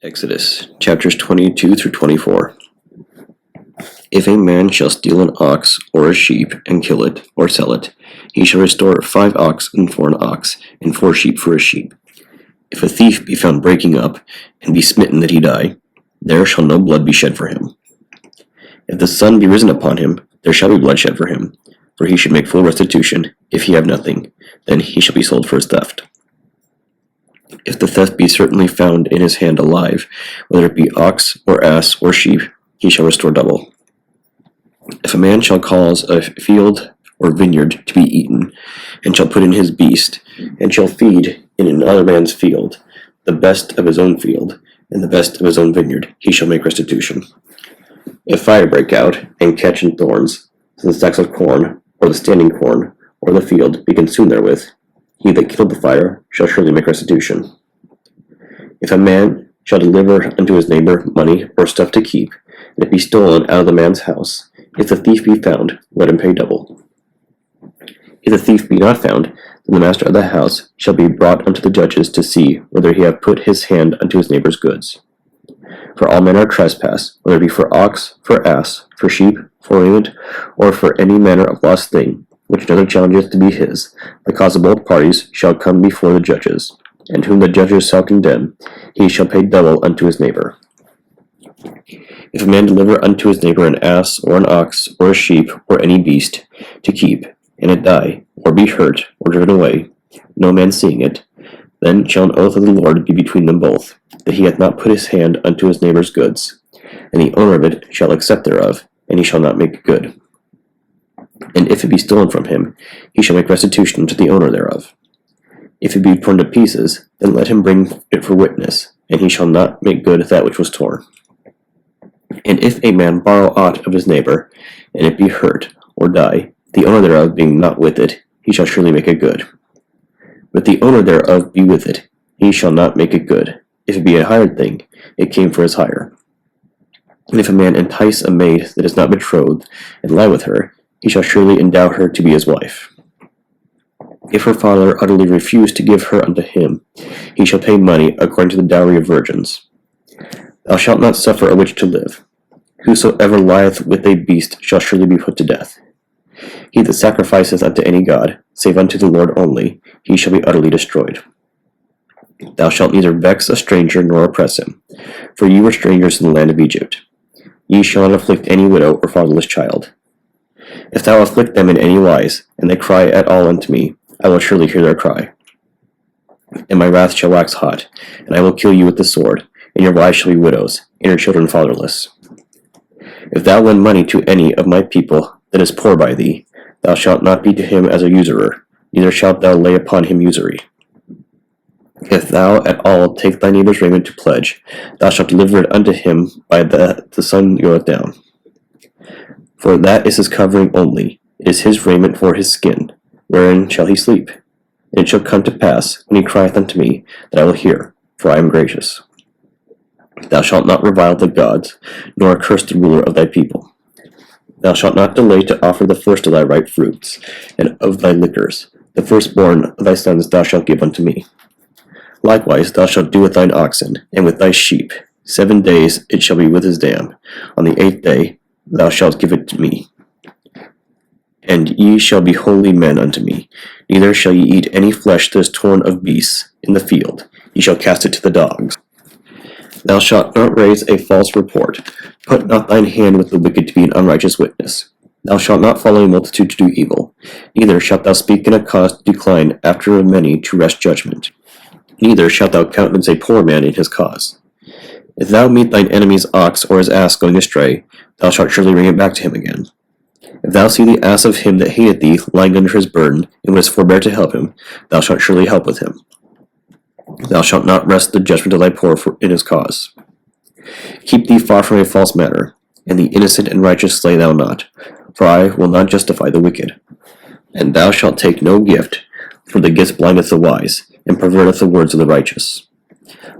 Exodus chapters 22 through 24. If a man shall steal an ox or a sheep and kill it or sell it, he shall restore 5 ox and for an ox, and 4 sheep for a sheep. If a thief be found breaking up, and be smitten that he die, there shall no blood be shed for him. If the sun be risen upon him, there shall be blood shed for him, for he should make full restitution. If he have nothing, then he shall be sold for his theft. If the theft be certainly found in his hand alive, whether it be ox or ass or sheep, he shall restore double. If a man shall cause a field or vineyard to be eaten, and shall put in his beast, and shall feed in another man's field, the best of his own field, and the best of his own vineyard, he shall make restitution. If fire break out, and catch in thorns, so the stacks of corn, or the standing corn, or the field be consumed therewith, he that killed the fire shall surely make restitution. If a man shall deliver unto his neighbor money or stuff to keep, and it be stolen out of the man's house, if the thief be found, let him pay double. If the thief be not found, then the master of the house shall be brought unto the judges to see whether he have put his hand unto his neighbor's goods. For all manner of trespass, whether it be for ox, for ass, for sheep, for raiment, or for any manner of lost thing, which another challenges to be his, the cause of both parties shall come before the judges, and whom the judges shall condemn, he shall pay double unto his neighbor. If a man deliver unto his neighbor an ass, or an ox, or a sheep, or any beast, to keep, and it die, or be hurt, or driven away, no man seeing it, then shall an oath of the Lord be between them both, that he hath not put his hand unto his neighbor's goods, and the owner of it shall accept thereof, and he shall not make it good. And if it be stolen from him, he shall make restitution to the owner thereof. If it be torn to pieces, then let him bring it for witness, and he shall not make good that which was torn. And if a man borrow aught of his neighbor, and it be hurt, or die, the owner thereof being not with it, he shall surely make it good. But the owner thereof be with it, he shall not make it good. If it be a hired thing, it came for his hire. And if a man entice a maid that is not betrothed, and lie with her, he shall surely endow her to be his wife. If her father utterly refuse to give her unto him, he shall pay money according to the dowry of virgins. Thou shalt not suffer a witch to live. Whosoever lieth with a beast shall surely be put to death. He that sacrificeth unto any god, save unto the Lord only, he shall be utterly destroyed. Thou shalt neither vex a stranger nor oppress him, for ye were strangers in the land of Egypt. Ye shall not afflict any widow or fatherless child. If thou afflict them in any wise, and they cry at all unto me, I will surely hear their cry. And my wrath shall wax hot, and I will kill you with the sword, and your wives shall be widows, and your children fatherless. If thou lend money to any of my people that is poor by thee, thou shalt not be to him as a usurer, neither shalt thou lay upon him usury. If thou at all take thy neighbor's raiment to pledge, thou shalt deliver it unto him by that the sun goeth down. For that is his covering only, it is his raiment for his skin, wherein shall he sleep? And it shall come to pass, when he crieth unto me, that I will hear, for I am gracious. Thou shalt not revile the gods, nor curse the ruler of thy people. Thou shalt not delay to offer the first of thy ripe fruits, and of thy liquors, the firstborn of thy sons thou shalt give unto me. Likewise thou shalt do with thine oxen, and with thy sheep. 7 days it shall be with his dam. On the 8th day thou shalt give it to me. And ye shall be holy men unto me. Neither shall ye eat any flesh that is torn of beasts in the field. Ye shall cast it to the dogs. Thou shalt not raise a false report. Put not thine hand with the wicked to be an unrighteous witness. Thou shalt not follow a multitude to do evil. Neither shalt thou speak in a cause to decline after many to wrest judgment. Neither shalt thou countenance a poor man in his cause. If thou meet thine enemy's ox or his ass going astray, thou shalt surely bring it back to him again. If thou see the ass of him that hateth thee lying under his burden, and wouldst forbear to help him, thou shalt surely help with him. Thou shalt not wrest the judgment of thy poor in his cause. Keep thee far from a false matter, and the innocent and righteous slay thou not, for I will not justify the wicked. And thou shalt take no gift, for the gift blindeth the wise, and perverteth the words of the righteous.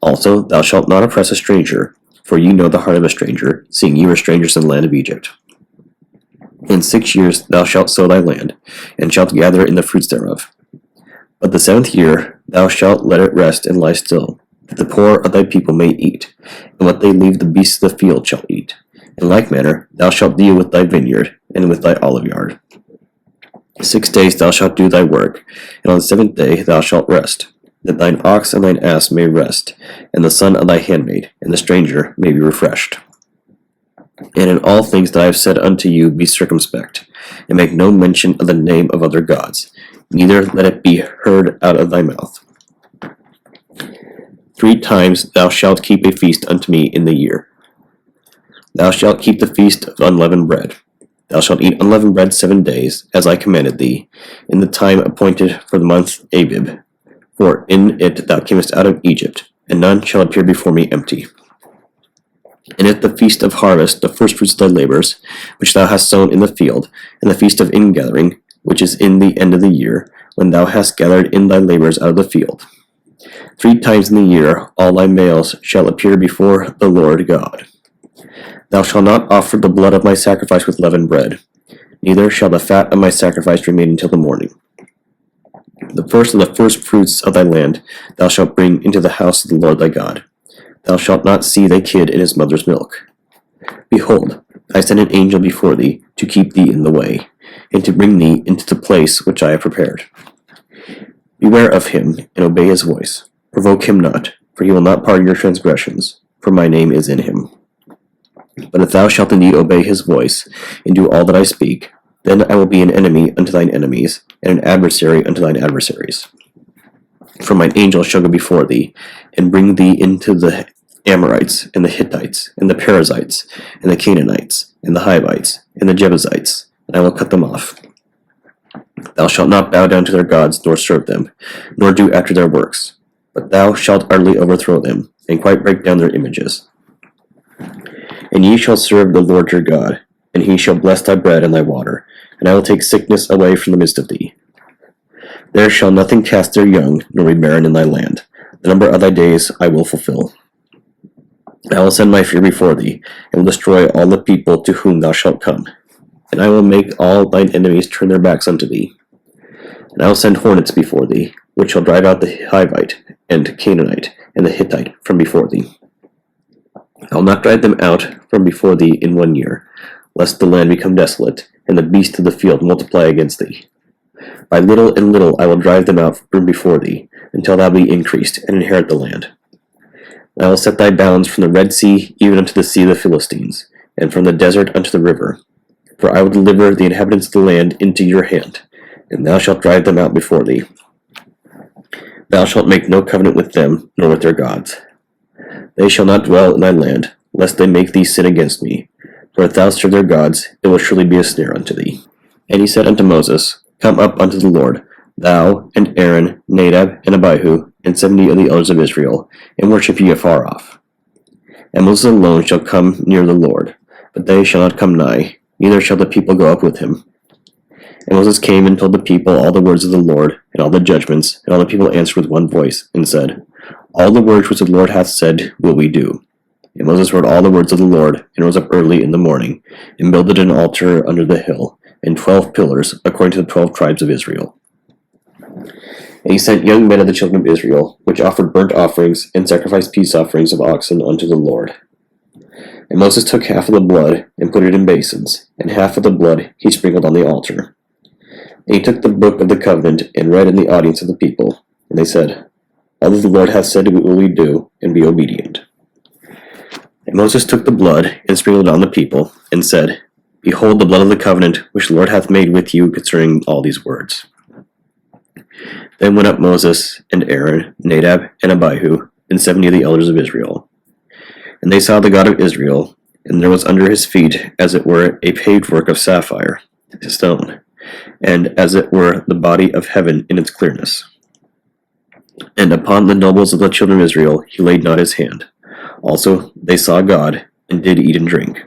Also thou shalt not oppress a stranger, for ye know the heart of a stranger, seeing ye were strangers in the land of Egypt. In 6 years thou shalt sow thy land, and shalt gather in the fruits thereof. But the 7th year thou shalt let it rest and lie still, that the poor of thy people may eat, and what they leave the beasts of the field shall eat. In like manner thou shalt deal with thy vineyard, and with thy oliveyard. 6 days thou shalt do thy work, and on the 7th day thou shalt rest, that thine ox and thine ass may rest, and the son of thy handmaid, and the stranger may be refreshed. And in all things that I have said unto you be circumspect, and make no mention of the name of other gods, neither let it be heard out of thy mouth. 3 times thou shalt keep a feast unto me in the year. Thou shalt keep the feast of unleavened bread. Thou shalt eat unleavened bread 7 days, as I commanded thee, in the time appointed for the month Abib. For in it thou camest out of Egypt, and none shall appear before me empty. And at the feast of harvest, the firstfruits of thy labors, which thou hast sown in the field, and the feast of ingathering, which is in the end of the year, when thou hast gathered in thy labors out of the field. 3 times in the year all thy males shall appear before the Lord God. Thou shalt not offer the blood of my sacrifice with leavened bread, neither shall the fat of my sacrifice remain until the morning. The first of the firstfruits of thy land thou shalt bring into the house of the Lord thy God. Thou shalt not see thy kid in his mother's milk. Behold, I send an angel before thee to keep thee in the way, and to bring thee into the place which I have prepared. Beware of him, and obey his voice. Provoke him not, for he will not pardon your transgressions, for my name is in him. But if thou shalt indeed obey his voice, and do all that I speak, then I will be an enemy unto thine enemies, and an adversary unto thine adversaries. For mine angel shall go before thee, and bring thee into the Amorites, and the Hittites, and the Perizzites, and the Canaanites, and the Hivites, and the Jebusites, and I will cut them off. Thou shalt not bow down to their gods, nor serve them, nor do after their works, but thou shalt utterly overthrow them, and quite break down their images. And ye shall serve the Lord your God, and he shall bless thy bread and thy water, and I will take sickness away from the midst of thee. There shall nothing cast their young, nor be barren in thy land. The number of thy days I will fulfill. I will send my fear before thee, and will destroy all the people to whom thou shalt come. And I will make all thine enemies turn their backs unto thee. And I will send hornets before thee, which shall drive out the Hivite, and Canaanite, and the Hittite from before thee. I will not drive them out from before thee in 1 year, lest the land become desolate, and the beasts of the field multiply against thee. By little and little I will drive them out from before thee, until thou be increased, and inherit the land. And I will set thy bounds from the Red Sea even unto the sea of the Philistines, and from the desert unto the river. For I will deliver the inhabitants of the land into your hand, and thou shalt drive them out before thee. Thou shalt make no covenant with them, nor with their gods. They shall not dwell in thy land, lest they make thee sin against me. For if thou serve their gods, it will surely be a snare unto thee. And he said unto Moses, Come up unto the Lord, thou, and Aaron, Nadab, and Abihu, and 70 of the elders of Israel, and worship ye afar off. And Moses alone shall come near the Lord, but they shall not come nigh, neither shall the people go up with him. And Moses came and told the people all the words of the Lord, and all the judgments, and all the people answered with one voice, and said, All the words which the Lord hath said will we do. And Moses wrote all the words of the Lord, and rose up early in the morning, and builded an altar under the hill, and 12 pillars, according to the 12 tribes of Israel. And he sent young men of the children of Israel, which offered burnt offerings, and sacrificed peace offerings of oxen unto the Lord. And Moses took half of the blood, and put it in basins, and half of the blood he sprinkled on the altar. And he took the book of the covenant, and read in the audience of the people. And they said, All that the Lord hath said will we do, and be obedient. And Moses took the blood, and sprinkled it on the people, and said, Behold the blood of the covenant, which the Lord hath made with you concerning all these words. Then went up Moses, and Aaron, Nadab, and Abihu, and 70 of the elders of Israel. And they saw the God of Israel, and there was under his feet, as it were, a paved work of sapphire, stone, and as it were the body of heaven in its clearness. And upon the nobles of the children of Israel he laid not his hand. Also they saw God, and did eat and drink.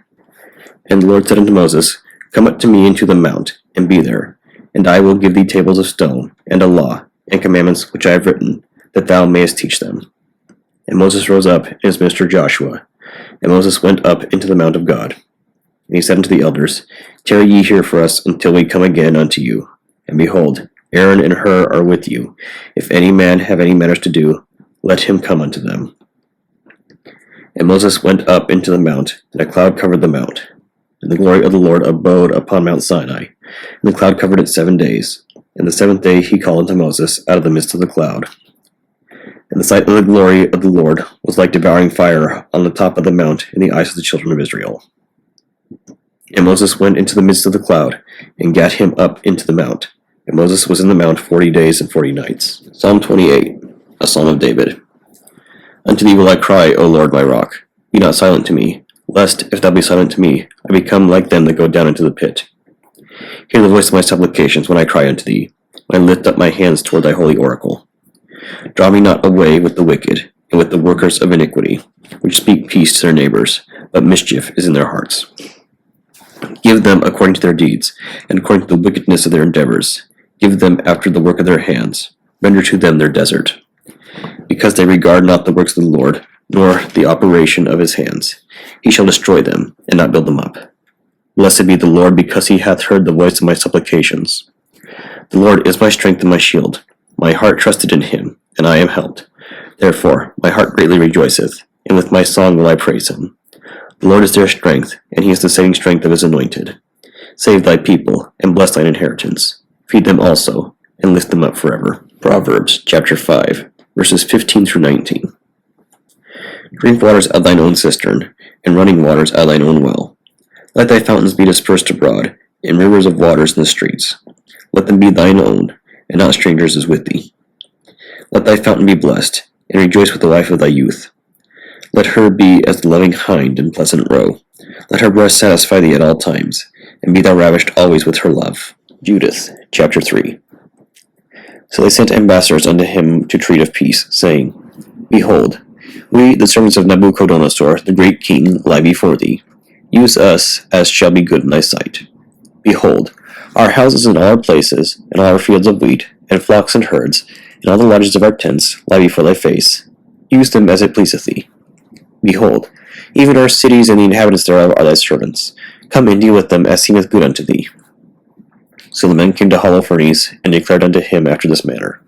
And the Lord said unto Moses, Come up to me into the mount, and be there, and I will give thee tables of stone, and a law, and commandments which I have written, that thou mayest teach them. And Moses rose up, and his minister Joshua. And Moses went up into the mount of God. And he said unto the elders, Tarry ye here for us until we come again unto you. And behold, Aaron and Hur are with you. If any man have any matters to do, let him come unto them. And Moses went up into the mount, and a cloud covered the mount. And the glory of the Lord abode upon Mount Sinai, and the cloud covered it 7 days. And the 7th day he called unto Moses out of the midst of the cloud. And the sight of the glory of the Lord was like devouring fire on the top of the mount in the eyes of the children of Israel. And Moses went into the midst of the cloud, and gat him up into the mount. And Moses was in the mount 40 days and 40 nights. Psalm 28, a psalm of David. Unto thee will I cry, O Lord my rock. Be not silent to me, lest, if thou be silent to me, I become like them that go down into the pit. Hear the voice of my supplications when I cry unto thee, when I lift up my hands toward thy holy oracle. Draw me not away with the wicked, and with the workers of iniquity, which speak peace to their neighbors, but mischief is in their hearts. Give them according to their deeds, and according to the wickedness of their endeavors. Give them after the work of their hands. Render to them their desert. Because they regard not the works of the Lord, nor the operation of his hands, he shall destroy them, and not build them up. Blessed be the Lord, because he hath heard the voice of my supplications. The Lord is my strength and my shield. My heart trusted in him, and I am helped. Therefore my heart greatly rejoiceth, and with my song will I praise him. The Lord is their strength, and he is the saving strength of his anointed. Save thy people, and bless thine inheritance. Feed them also, and lift them up forever. Proverbs chapter 5, verses 15 through 19. Drink waters out of thine own cistern, and running waters out of thine own well. Let thy fountains be dispersed abroad, and rivers of waters in the streets. Let them be thine own, and not strangers as with thee. Let thy fountain be blessed, and rejoice with the wife of thy youth. Let her be as the loving hind in pleasant roe. Let her breast satisfy thee at all times, and be thou ravished always with her love. Judith chapter 3. So they sent ambassadors unto him to treat of peace, saying, Behold, we, the servants of Nabuchodonosor, the great king, lie before thee. Use us as shall be good in thy sight. Behold, our houses and all our places, and all our fields of wheat, and flocks and herds, and all the lodges of our tents lie before thy face. Use them as it pleaseth thee. Behold, even our cities and the inhabitants thereof are thy servants. Come and deal with them as seemeth good unto thee. So the men came to Holofernes, and declared unto him after this manner.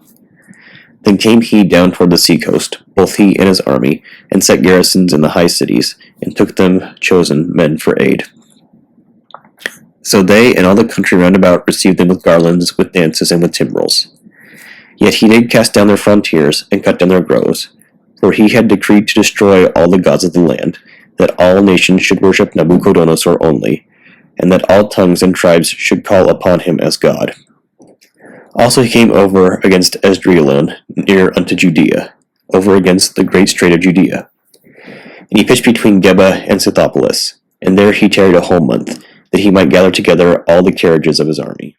Then came he down toward the sea coast, both he and his army, and set garrisons in the high cities, and took them chosen men for aid. So they and all the country round about received them with garlands, with dances, and with timbrels. Yet he did cast down their frontiers, and cut down their groves, for he had decreed to destroy all the gods of the land, that all nations should worship Nabuchodonosor only, and that all tongues and tribes should call upon him as God. Also he came over against Esdraelon, near unto Judea, over against the great strait of Judea. And he pitched between Geba and Scythopolis, and there he tarried a whole month, that he might gather together all the carriages of his army.